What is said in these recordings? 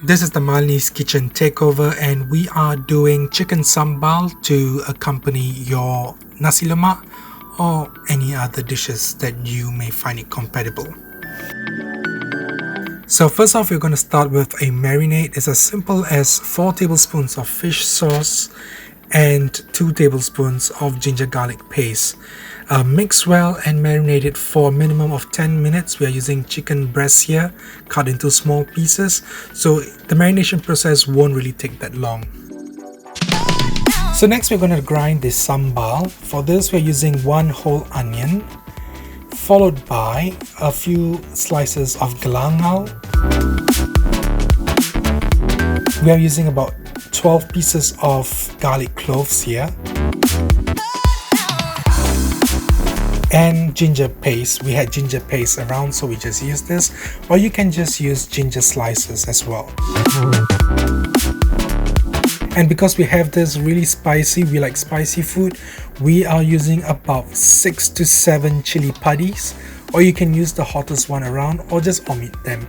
This is the Malini's Kitchen Takeover, and we are doing chicken sambal to accompany your nasi lemak or any other dishes that you may find it compatible. So first off, we're going to start with a marinade. It's as simple as 4 tablespoons of fish sauce and 2 tablespoons of ginger garlic paste. Mix well and marinate it for a minimum of 10 minutes. We are using chicken breast here, cut into small pieces, so the marination process won't really take that long. So next we're going to grind the sambal. For this we're using 1 whole onion, followed by a few slices of galangal. We are using about 12 pieces of garlic cloves here, and ginger paste. We had ginger paste around, so we just used this, or you can just use ginger slices as well. And because we have this really spicy, we like spicy food, we are using about 6 to 7 chili paddies, or you can use the hottest one around or just omit them.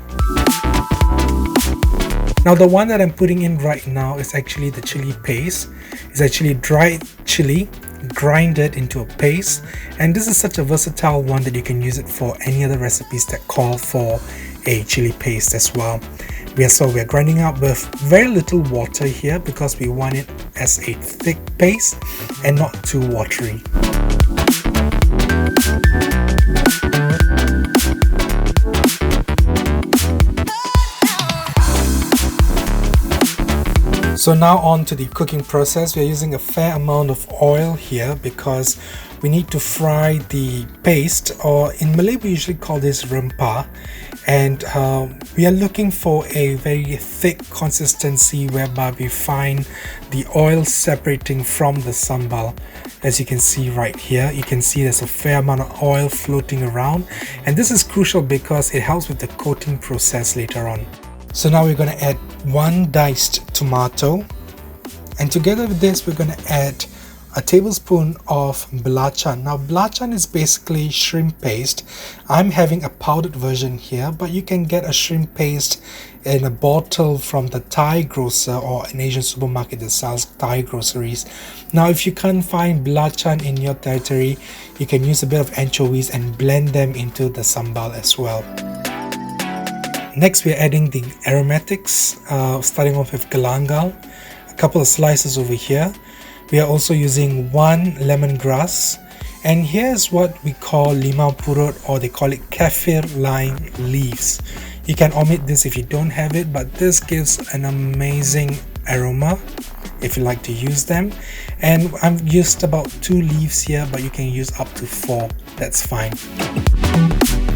Now the one that I'm putting in right now is actually the chili paste. It's actually dried chili grinded into a paste, and this is such a versatile one that you can use it for any other recipes that call for a chili paste as well. We're grinding up with very little water here because we want it as a thick paste and not too watery. So now on to the cooking process. We are using a fair amount of oil here because we need to fry the paste, or in Malay we usually call this rempah, and we are looking for a very thick consistency whereby we find the oil separating from the sambal. As you can see right here, you can see there's a fair amount of oil floating around, and this is crucial because it helps with the coating process later on. So now we're going to add 1 diced tomato, and together with this we're going to add a tablespoon of blacha. Now blacha is basically shrimp paste. I'm having a powdered version here, but you can get a shrimp paste in a bottle from the Thai grocer or an Asian supermarket that sells Thai groceries. Now if you can't find blacha in your territory, you can use a bit of anchovies and blend them into the sambal as well. Next we're adding the aromatics, starting off with galangal, a couple of slices over here. We are also using 1 lemongrass, and here's what we call limau purut, or they call it kaffir lime leaves. You can omit this if you don't have it, but this gives an amazing aroma if you like to use them. And I've used about 2 leaves here, but you can use up to 4, that's fine.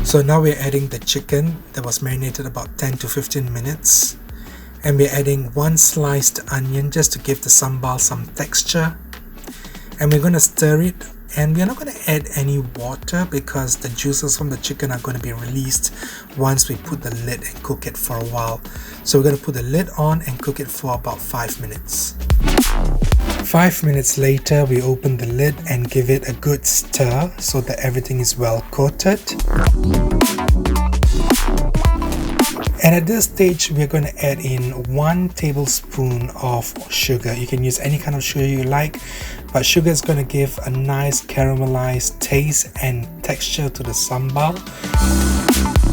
So now we're adding the chicken that was marinated about 10 to 15 minutes, and we're adding 1 sliced onion just to give the sambal some texture, and we're going to stir it. And we're not going to add any water because the juices from the chicken are going to be released once we put the lid and cook it for a while. So we're going to put the lid on and cook it for about 5 minutes. 5 minutes later, we open the lid and give it a good stir so that everything is well coated. And at this stage, we're going to add in 1 tablespoon of sugar. You can use any kind of sugar you like, but sugar is going to give a nice caramelized taste and texture to the sambal.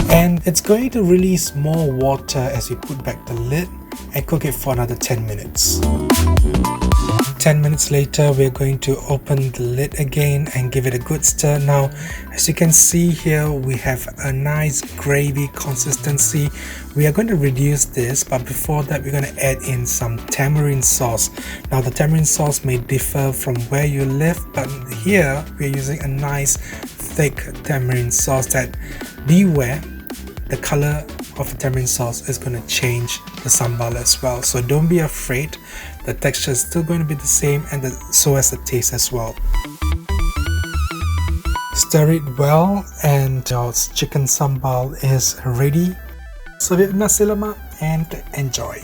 And it's going to release more water as we put back the lid and cook it for another 10 minutes. 10 minutes later, we're going to open the lid again and give it a good stir. Now, as you can see here, we have a nice gravy consistency. We are going to reduce this, but before that, we're going to add in some tamarind sauce. Now, the tamarind sauce may differ from where you live, but here we're using a nice thick tamarind sauce that, beware, the color of the tamarind sauce is going to change the sambal as well. So don't be afraid. The texture is still going to be the same, and so as the taste as well. Stir it well, and your chicken sambal is ready. Serve it with nasi lemak and enjoy.